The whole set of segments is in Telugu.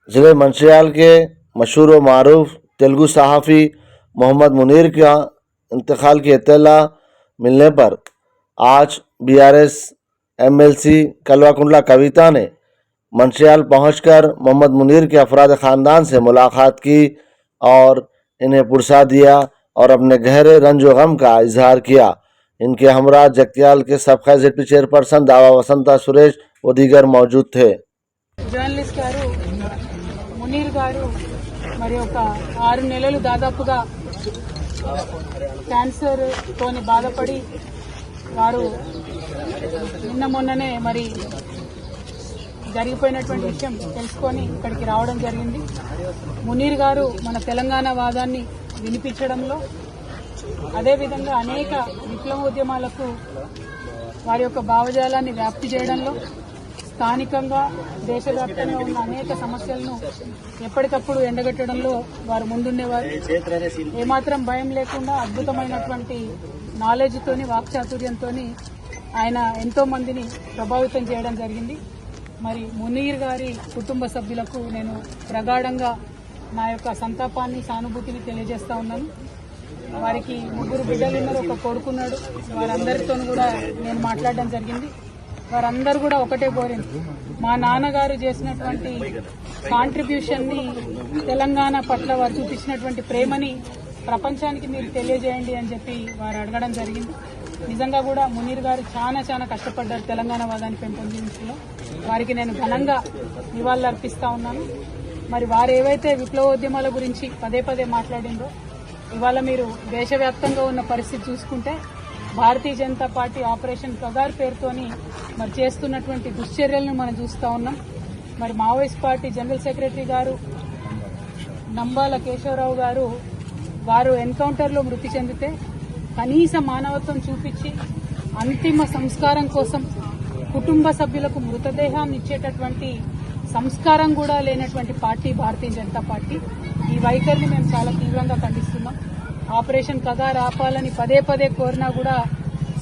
ज़िले मंचिर्याल के मशहूर व मारूफ तेलुगु सहाफ़ी मोहम्मद मुनीर का इंतकाल की इत्तला मिलने पर आज बीआरएस एमएलसी कल्वाकुंडला कविता ने मंचिर्याल पहुंचकर मोहम्मद मुनीर के अफराद ख़ानदान से मुलाकात की और इन्हें पुरसा दिया और अपने गहरे रंज व गम का इजहार किया। इनके हमरा जगत्याल के सबका जेडपी चेयरपर्सन दावा वसंता सुरेश व दीगर मौजूद थे। జర్నలిస్ట్ గారు మునీర్ గారు మరి ఒక 6 నెలలు దాదాపుగా క్యాన్సర్ తోని బాధపడి వారు నిన్న మొన్ననే మరి జరిగిపోయినటువంటి విషయం తెలుసుకొని ఇక్కడికి రావడం జరిగింది. మునీర్ గారు మన తెలంగాణ వాదాన్ని వినిపించడంలో అదేవిధంగా అనేక విప్లవోద్యమాలకు వారి యొక్క భావజాలాన్ని వ్యాప్తి చేయడంలో స్థానికంగా దేశవ్యాప్తంగా ఉన్న అనేక సమస్యలను ఎప్పటికప్పుడు ఎండగట్టడంలో వారు ముందుండేవారు. ఏమాత్రం భయం లేకుండా అద్భుతమైనటువంటి నాలెడ్జ్ తోని వాక్చాతుర్యంతో ఆయన ఎంతో మందిని ప్రభావితం చేయడం జరిగింది. మరి మునీర్ గారి కుటుంబ సభ్యులకు నేను ప్రగాఢంగా నా యొక్క సంతాపాన్ని సానుభూతిని తెలియజేస్తా ఉన్నాను. వారికి 3 బిడ్డలు ఉన్నారు, ఒక కొడుకున్నాడు. వారందరితో కూడా నేను మాట్లాడడం జరిగింది. వారందరూ కూడా ఒకటే కోరింది, మా నాన్నగారు చేసినటువంటి కాంట్రిబ్యూషన్ ని తెలంగాణ పట్ల వారు చూపించినటువంటి ప్రేమని ప్రపంచానికి మీరు తెలియజేయండి అని చెప్పి వారు అడగడం జరిగింది. నిజంగా కూడా మునీర్ గారు చాలా కష్టపడ్డారు తెలంగాణ వాదాన్ని పెంపొందించడంలో. వారికి నేను ఘనంగా నివాళులు అర్పిస్తా ఉన్నాను. మరి వారు ఏవైతే విప్లవోద్యమాల గురించి పదే మాట్లాడిందో ఇవాళ మీరు దేశవ్యాప్తంగా ఉన్న పరిస్థితి చూసుకుంటే భారతీయ జనతా పార్టీ ఆపరేషన్ కగార్ పేరుతోని మరి చేస్తున్నటువంటి దుశ్చర్యలను మనం చూస్తా ఉన్నాం. మరి మావోయిస్ట్ పార్టీ జనరల్ సెక్రటరీ గారు నంబాల కేశవరావు గారు వారు ఎన్కౌంటర్లో మృతి చెందితే కనీస మానవత్వం చూపించి అంతిమ సంస్కారం కోసం కుటుంబ సభ్యులకు మృతదేహాన్ని ఇచ్చేటటువంటి సంస్కారం కూడా లేనటువంటి పార్టీ భారతీయ జనతా పార్టీ. ఈ వైఖరిని మేము చాలా తీవ్రంగా ఖండిస్తున్నాం. ఆపరేషన్ కగార్ ఆపాలని పదే కోరినా కూడా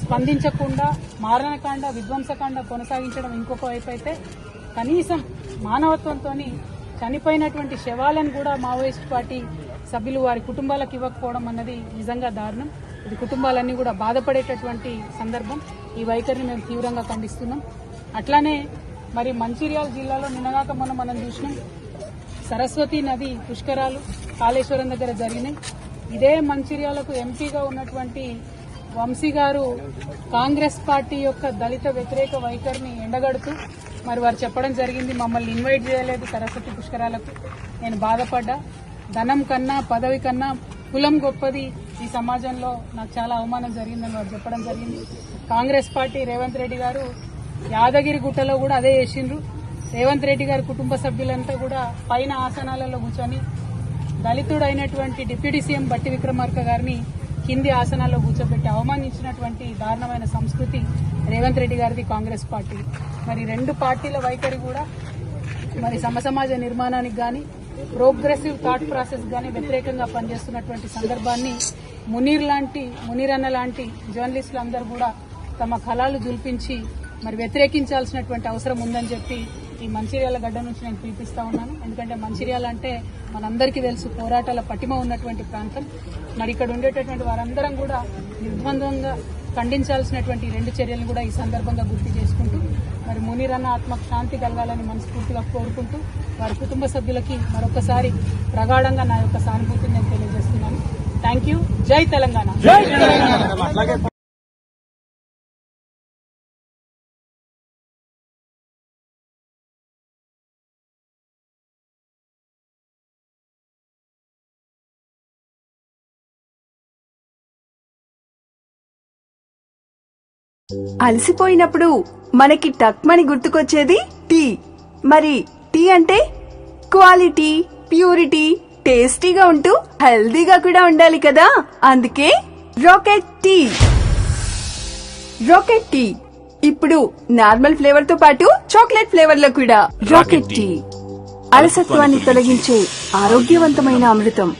స్పందించకుండా మారణకాండ విధ్వంసకాండ కొనసాగించడం ఇంకొక వైపు అయితే, కనీసం మానవత్వంతో చనిపోయినటువంటి శవాలను కూడా మావోయిస్ట్ పార్టీ సభ్యులు వారి కుటుంబాలకు ఇవ్వకపోవడం అన్నది నిజంగా దారుణం. ఇది కుటుంబాలన్నీ కూడా బాధపడేటటువంటి సందర్భం. ఈ వైఖరిని మేము తీవ్రంగా ఖండిస్తున్నాం. అట్లానే మరి మంచిర్యాల జిల్లాలో నిన్నగాక మనం చూసినాం, సరస్వతి నది పుష్కరాలు కాళేశ్వరం దగ్గర జరిగినాయి. ఇదే మంచిర్యాలకు ఎంపీగా ఉన్నటువంటి వంశీ గారు కాంగ్రెస్ పార్టీ యొక్క దళిత వ్యతిరేక వైఖరిని ఎండగడుతూ మరి వారు చెప్పడం జరిగింది, మమ్మల్ని ఇన్వైట్ చేయలేదు సరస్వతి పుష్కరాలకు. నేను బాధపడ్డా. ధనం కన్నా పదవి కన్నా కులం గొప్పది ఈ సమాజంలో, నాకు చాలా అవమానం జరిగిందని వారు చెప్పడం జరిగింది. కాంగ్రెస్ పార్టీ రేవంత్ రెడ్డి గారు యాదగిరి గుట్టలో కూడా అదే చేసిండ్రు. రేవంత్ రెడ్డి గారి కుటుంబ సభ్యులంతా కూడా పైన ఆసనాలలో కూర్చొని దళితుడైనటువంటి డిప్యూటీ సీఎం బట్టి విక్రమార్క గారిని కింది ఆసనాల్లో కూర్చోబెట్టి అవమానించినటువంటి దారుణమైన సంస్కృతి రేవంత్ రెడ్డి గారిది కాంగ్రెస్ పార్టీ. మరి 2 పార్టీల వైఖరి కూడా మరి సమసమాజ నిర్మాణానికి గాని ప్రోగ్రెసివ్ థాట్ ప్రాసెస్ గాని వ్యతిరేకంగా పనిచేస్తున్నటువంటి సందర్భాన్ని మునీర్ అన్న లాంటి జర్నలిస్టులు అందరూ కూడా తమ కళాలు జుల్పించి మరి వ్యతిరేకించాల్సినటువంటి అవసరం ఉందని చెప్పి ఈ మంచిర్యాల గడ్డ నుంచి నేను పిలిపిస్తా ఉన్నాను. ఎందుకంటే మంచిర్యాల అంటే మనందరికీ తెలుసు పోరాటాల పటిమ ఉన్నటువంటి ప్రాంతం. మరి ఇక్కడ ఉండేటటువంటి వారందరం కూడా నిర్బంధంగా ఖండించాల్సినటువంటి 2 చర్యలను కూడా ఈ సందర్భంగా గుర్తు చేసుకుంటూ మరి మునీర్ అన్న ఆత్మకు శాంతి కలగాలని మనస్ఫూర్తిగా కోరుకుంటూ వారి కుటుంబ సభ్యులకి మరొకసారి ప్రగాఢంగా నా యొక్క సానుభూతిని నేను తెలియజేస్తున్నాను. Thank you. జై తెలంగాణ. అలసిపోయినప్పుడు మనకి టక్మని గుర్తుకొచ్చేది టీ. మరి టీ అంటే క్వాలిటీ, ప్యూరిటీ, టేస్టీగా ఉంటూ హెల్దీగా కూడా ఉండాలి కదా. అందుకే రాకెట్ టీ. రాకెట్ టీ ఇప్పుడు నార్మల్ ఫ్లేవర్ తో పాటు చాక్లెట్ ఫ్లేవర్ లో కూడా. రాకెట్ టీ అలసత్వాన్ని తొలగించే ఆరోగ్యవంతమైన అమృతం.